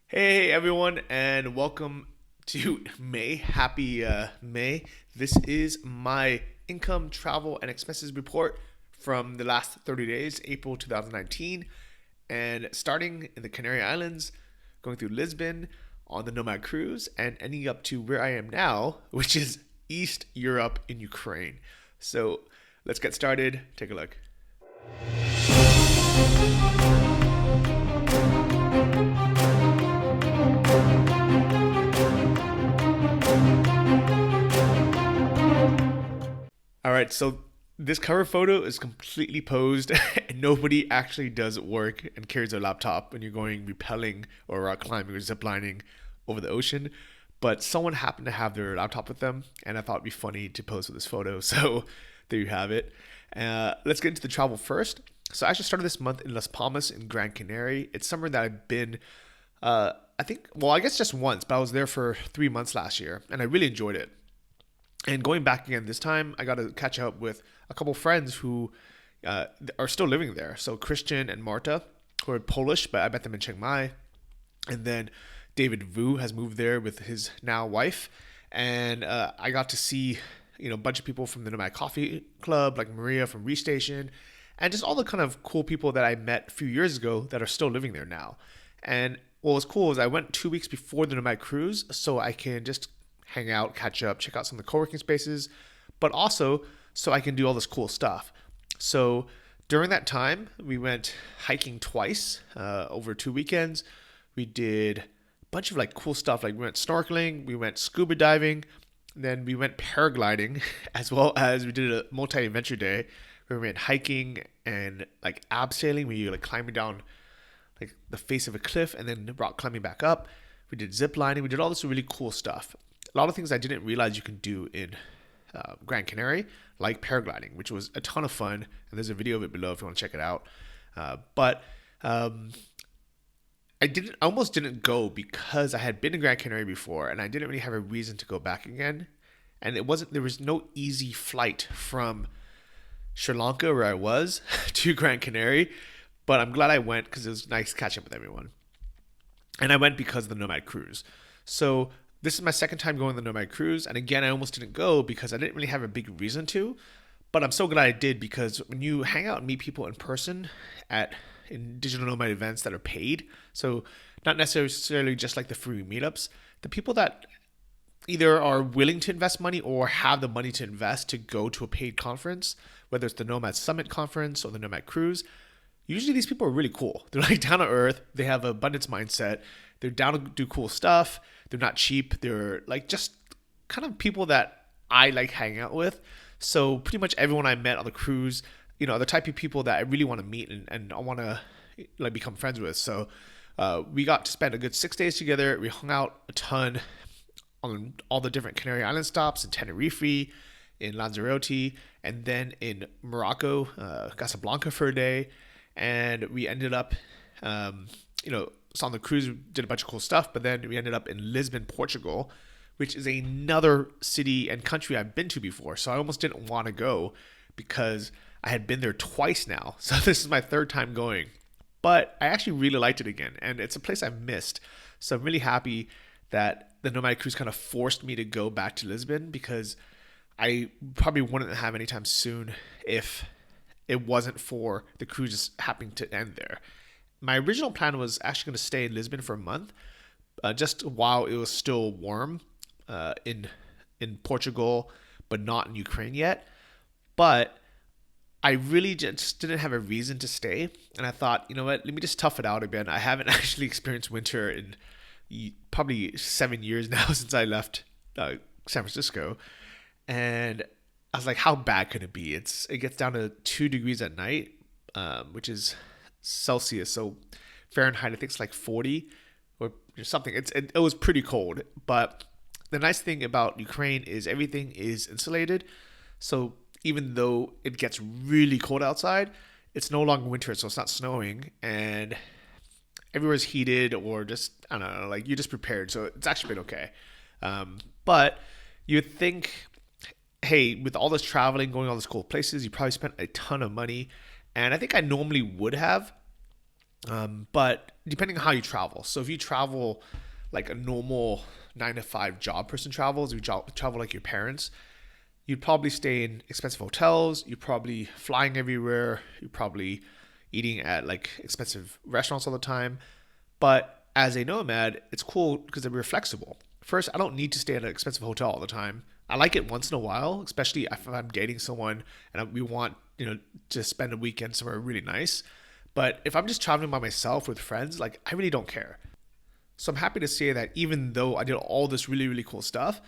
Hey everyone, and welcome to May. Happy May. This is my income, travel, and expenses report from the last 30 days, April 2019, and starting in the Canary Islands, going through Lisbon on the Nomad cruise, and ending up to where I am now, which is East Europe in Ukraine. So let's get started. Take a look. All right, so this cover photo is completely posed, and nobody actually does work and carries their laptop when you're going rappelling or rock climbing or ziplining over the ocean. But someone happened to have their laptop with them, and I thought it'd be funny to pose with this photo. So there you have it. Let's get into the travel first. So I actually started this month in Las Palmas in Gran Canaria. It's somewhere that I've been, I guess just once, but I was there for 3 months last year, and I really enjoyed it. And going back again this time, I got to catch up with a couple friends who are still living there. So Christian and Marta, who are Polish, but I met them in Chiang Mai. And then David Vu has moved there with his now wife. And I got to see, a bunch of people from the Nomad Coffee Club, like Maria from Restation, and just all the kind of cool people that I met a few years ago that are still living there now. And what was cool is I went 2 weeks before the Nomad cruise, so I can just hang out, catch up, check out some of the co-working spaces, but also so I can do all this cool stuff. So during that time, we went hiking twice over 2 weekends. We did a bunch of like cool stuff. Like we went snorkeling, we went scuba diving, then we went paragliding, as well as we did a multi-adventure day where we went hiking and like abseiling, where you're like climbing down like the face of a cliff and then rock climbing back up. We did zip lining. We did all this really cool stuff. A lot of things I didn't realize you can do in Gran Canaria, like paragliding, which was a ton of fun. And there's a video of it below if you want to check it out. But I almost didn't go because I had been to Gran Canaria before, and I didn't really have a reason to go back again. And there was no easy flight from Sri Lanka, where I was, to Gran Canaria. But I'm glad I went because it was nice catching up with everyone. And I went because of the Nomad cruise. So this is my second time going on the Nomad cruise, and again, I almost didn't go because I didn't really have a big reason to. But I'm so glad I did, because when you hang out and meet people in person in digital nomad events that are paid, so not necessarily just like the free meetups, the people that either are willing to invest money or have the money to invest to go to a paid conference, whether it's the Nomad Summit conference or the Nomad cruise, usually these people are really cool. They're like down to earth. They have an abundance mindset. They're down to do cool stuff. They're not cheap. They're like just kind of people that I like hanging out with. So pretty much everyone I met on the cruise, are the type of people that I really want to meet and I want to like become friends with. So we got to spend a good 6 days together. We hung out a ton on all the different Canary Island stops in Tenerife, in Lanzarote, and then in Morocco, Casablanca for a day. And we ended up, so on the cruise, we did a bunch of cool stuff, but then we ended up in Lisbon, Portugal, which is another city and country I've been to before. So I almost didn't want to go because I had been there twice now. So this is my third time going. But I actually really liked it again, and it's a place I missed. So I'm really happy that the Nomad cruise kind of forced me to go back to Lisbon, because I probably wouldn't have anytime soon if it wasn't for the cruise happening to end there. My original plan was actually going to stay in Lisbon for a month, just while it was still warm in Portugal, but not in Ukraine yet. But I really just didn't have a reason to stay, and I thought, you know what, let me just tough it out again. I haven't actually experienced winter in probably 7 years now since I left San Francisco, and I was like, how bad could it be? It gets down to 2 degrees at night, which is Celsius, so Fahrenheit I think it's like 40 or something. It was pretty cold, but the nice thing about Ukraine is everything is insulated. So even though it gets really cold outside, it's no longer winter, so it's not snowing, and everywhere's heated, or just, I don't know, like you're just prepared. So it's actually been okay. But you'd think, hey, with all this traveling, going all these cool places, you probably spent a ton of money. And I think I normally would have. But depending on how you travel, so if you travel like a normal 9 to 5 job person travels, you travel like your parents, you'd probably stay in expensive hotels. You're probably flying everywhere. You're probably eating at like expensive restaurants all the time. But as a nomad, it's cool because we're flexible. First, I don't need to stay at an expensive hotel all the time. I like it once in a while, especially if I'm dating someone and we want, to spend a weekend somewhere really nice. But if I'm just traveling by myself with friends, like I really don't care. So I'm happy to say that even though I did all this really, really cool stuff,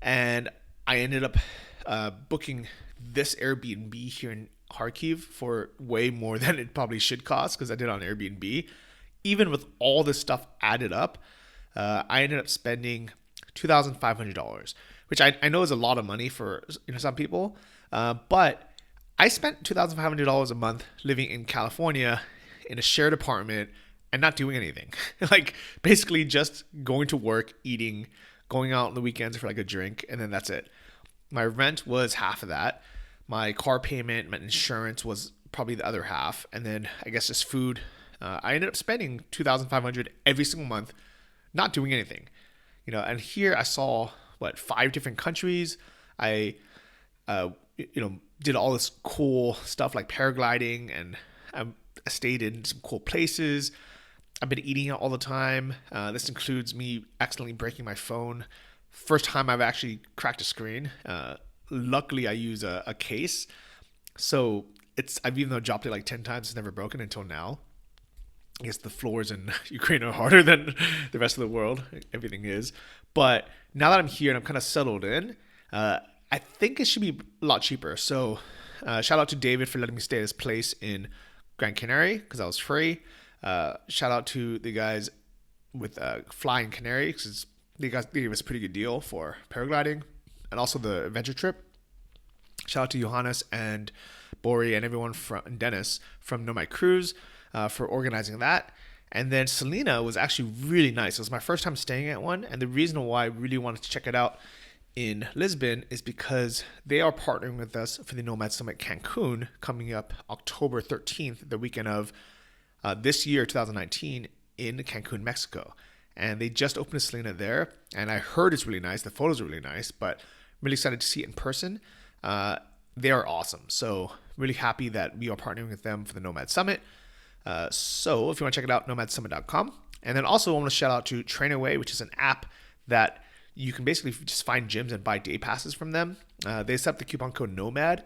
and I ended up booking this Airbnb here in Kharkiv for way more than it probably should cost because I did it on Airbnb. Even with all this stuff added up, I ended up spending $2,500, which I know is a lot of money for some people, but I spent $2,500 a month living in California in a shared apartment and not doing anything. Like basically just going to work, eating, going out on the weekends for like a drink, and then that's it. My rent was half of that. My car payment, my insurance was probably the other half, and then I guess just food. I ended up spending 2,500 every single month, not doing anything. And here I saw what 5 different countries. I did all this cool stuff like paragliding, and I stayed in some cool places. I've been eating out all the time. This includes me accidentally breaking my phone. First time I've actually cracked a screen. Luckily, I use a case, so I've even though dropped it like 10 times, it's never broken until now. I guess the floors in Ukraine are harder than the rest of the world. Everything is, but now that I'm here and I'm kind of settled in, I think it should be a lot cheaper. So, shout out to David for letting me stay at his place in Gran Canaria because I was free. Shout out to the guys with Flying Canary because they gave us a pretty good deal for paragliding and also the adventure trip. Shout out to Johannes and Bori and everyone and Dennis from Nomad Cruise for organizing that. And then Selena was actually really nice. It was my first time staying at one. And the reason why I really wanted to check it out in Lisbon is because they are partnering with us for the Nomad Summit Cancun coming up October 13th, the weekend of this year, 2019, in Cancun, Mexico. And they just opened a Selena there. And I heard it's really nice. The photos are really nice, but I'm really excited to see it in person. They are awesome. So really happy that we are partnering with them for the Nomad Summit. So if you want to check it out, nomadsummit.com. And then also I want to shout out to Trainaway, which is an app that you can basically just find gyms and buy day passes from them. They set up the coupon code Nomad,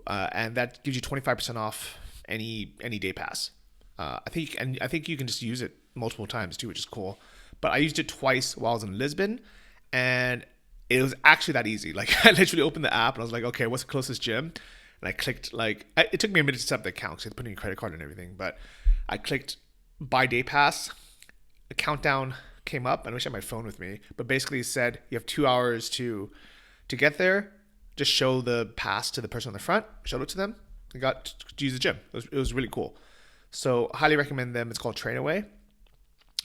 and that gives you 25% off any day pass. I think you can just use it multiple times too, which is cool. But I used it twice while I was in Lisbon, and it was actually that easy. Like I literally opened the app and I was like, okay, what's the closest gym? And I clicked it took me a minute to set up the account because I had to put in a credit card and everything. But I clicked buy day pass. A countdown came up. I wish I had my phone with me, but basically it said you have 2 hours to get there. Just show the pass to the person on the front. Showed it to them. I got to use the gym. It was really cool. So highly recommend them. It's called Trainaway.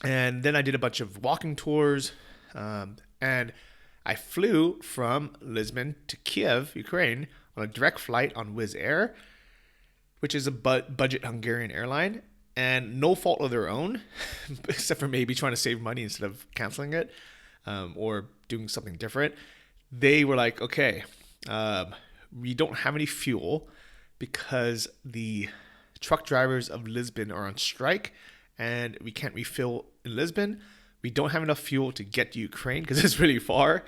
And then I did a bunch of walking tours, and I flew from Lisbon to Kiev, Ukraine, on a direct flight on Wizz Air, which is a budget Hungarian airline, and no fault of their own, except for maybe trying to save money instead of canceling it or doing something different. They were like, okay, we don't have any fuel because the truck drivers of Lisbon are on strike and we can't refill in Lisbon. We don't have enough fuel to get to Ukraine because it's really far.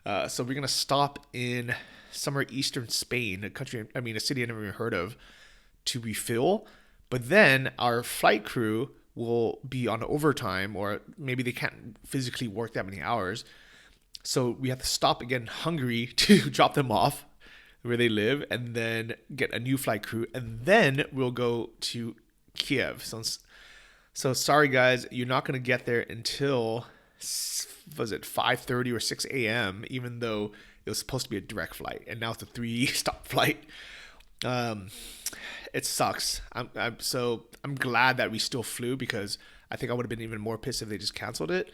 So we're going to stop in somewhere eastern Spain, a city I never even heard of, to refill. But then our flight crew will be on overtime, or maybe they can't physically work that many hours. So we have to stop again in Hungary to drop them off where they live and then get a new flight crew. And then we'll go to Kiev. So sorry, guys, you're not going to get there until, was it 5:30 or 6 a.m., even though it was supposed to be a direct flight. And now it's a 3-stop flight. It sucks. I'm glad that we still flew because I think I would have been even more pissed if they just canceled it.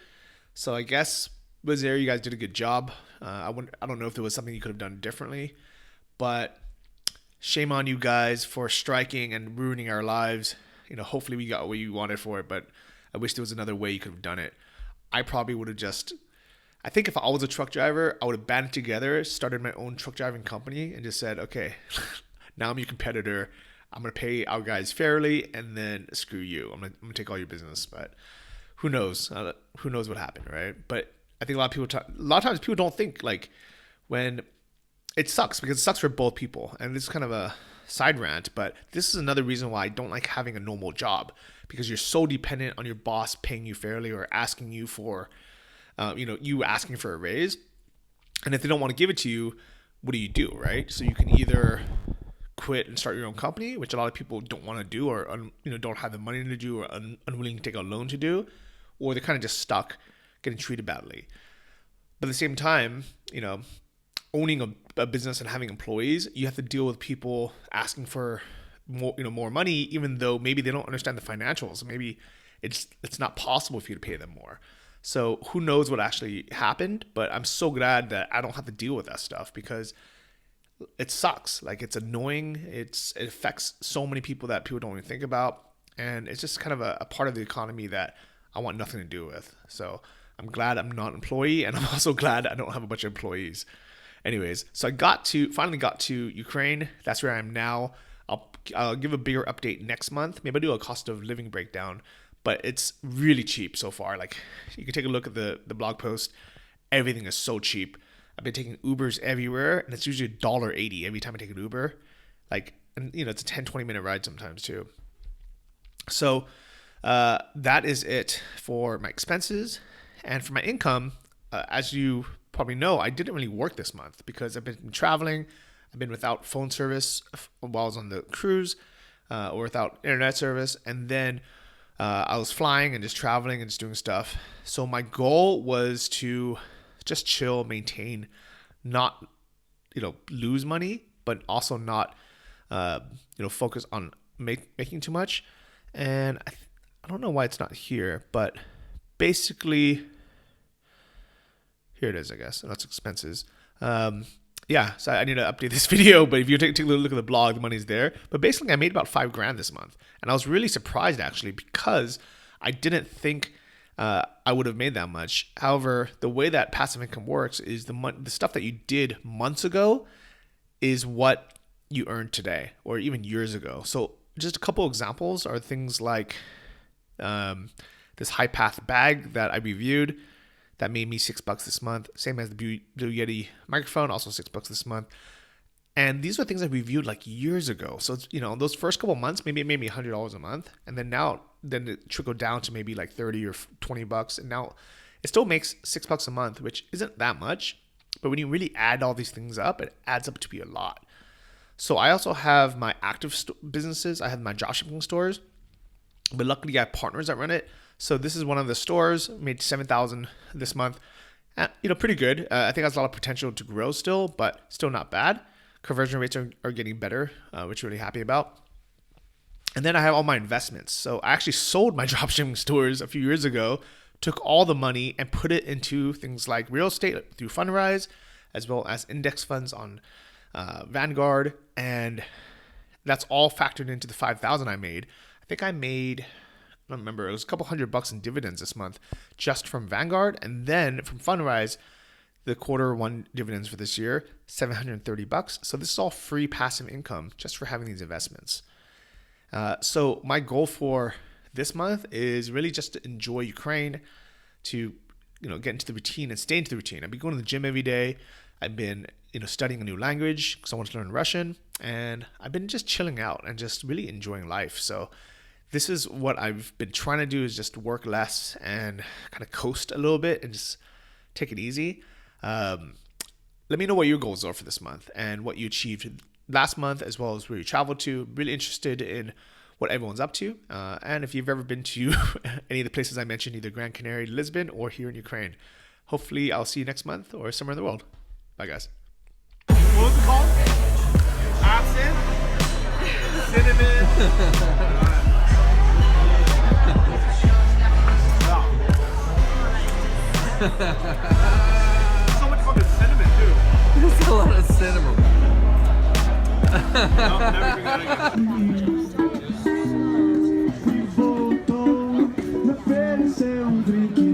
So I guess Wizz Air, you guys did a good job. I don't know if there was something you could have done differently, but shame on you guys for striking and ruining our lives hopefully we got what you wanted for it, but I wish there was another way you could have done it. I probably would have just, I think if I was a truck driver, I would have banded together, started my own truck driving company, and just said, okay, now I'm your competitor. I'm going to pay our guys fairly, and then screw you. I'm going to take all your business. But who knows? Who knows what happened, right? But I think a lot of times people don't think, like, when it sucks, because it sucks for both people. And this is kind of a side rant, but this is another reason why I don't like having a normal job, because you're so dependent on your boss paying you fairly or asking you for, you asking for a raise. And if they don't want to give it to you, what do, right? So you can either quit and start your own company, which a lot of people don't want to do, or don't have the money to do, or unwilling to take a loan to do, or they're kind of just stuck getting treated badly. But at the same time, owning a business and having employees, you have to deal with people asking for more money, even though maybe they don't understand the financials. Maybe it's not possible for you to pay them more. So who knows what actually happened, but I'm so glad that I don't have to deal with that stuff, because it sucks. Like, it's annoying. It affects so many people that people don't even think about. And it's just kind of a part of the economy that I want nothing to do with. So I'm glad I'm not an employee, and I'm also glad I don't have a bunch of employees. Anyways, so I finally got to Ukraine. That's where I am now. I'll give a bigger update next month. Maybe I'll do a cost of living breakdown, but it's really cheap so far. Like, you can take a look at the blog post. Everything is so cheap. I've been taking Ubers everywhere, and it's usually $1.80 every time I take an Uber. Like, and it's a 10-20 minute ride sometimes too. So that is it for my expenses. And for my income, as you probably know, I didn't really work this month because I've been traveling. I've been without phone service while I was on the cruise, or without internet service. And then I was flying and just traveling and just doing stuff. So my goal was to just chill, maintain, not, lose money, but also not, focus on making too much. And I don't know why it's not here, but basically, here it is, I guess. That's expenses. So I need to update this video, but if you take a look at the blog, the money's there. But basically, I made about $5,000 this month. And I was really surprised, actually, because I didn't think I would have made that much. However, the way that passive income works is the stuff that you did months ago is what you earned today, or even years ago. So just a couple examples are things like this High Path bag that I reviewed that made me $6 this month. Same as the Blue Yeti microphone, also $6 this month. And these are things I reviewed like years ago. So it's, those first couple months, maybe it made me $100 a month, and then it trickled down to maybe like $30 or $20, and now it still makes $6 a month, which isn't that much. But when you really add all these things up, it adds up to be a lot. So I also have my active businesses. I have my dropshipping stores, but luckily I have partners that run it. So this is one of the stores, made $7,000 this month. Pretty good. I think it has a lot of potential to grow still, but still not bad. Conversion rates are getting better, which I'm really happy about. And then I have all my investments. So I actually sold my dropshipping stores a few years ago, took all the money and put it into things like real estate through Fundrise, as well as index funds on Vanguard. And that's all factored into the $5,000 I made. I think I made, I don't remember, it was a couple $100 in dividends this month just from Vanguard. And then from Fundrise, the Q1 dividends for this year, $730. So this is all free passive income just for having these investments. So my goal for this month is really just to enjoy Ukraine, to get into the routine and stay into the routine. I've been going to the gym every day. I've been studying a new language because I want to learn Russian, and I've been just chilling out and just really enjoying life. So this is what I've been trying to do, is just work less and kind of coast a little bit and just take it easy. Let me know what your goals are for this month and what you achieved last month, as well as where you traveled to. Really interested in what everyone's up to. And if you've ever been to any of the places I mentioned, either Gran Canaria, Lisbon, or here in Ukraine. Hopefully I'll see you next month or somewhere in the world. Bye, guys. What was it called? Absinthe? Cinnamon? So much fucking cinnamon, too. There's a lot of cinnamon. No, never bring that again. Afrique.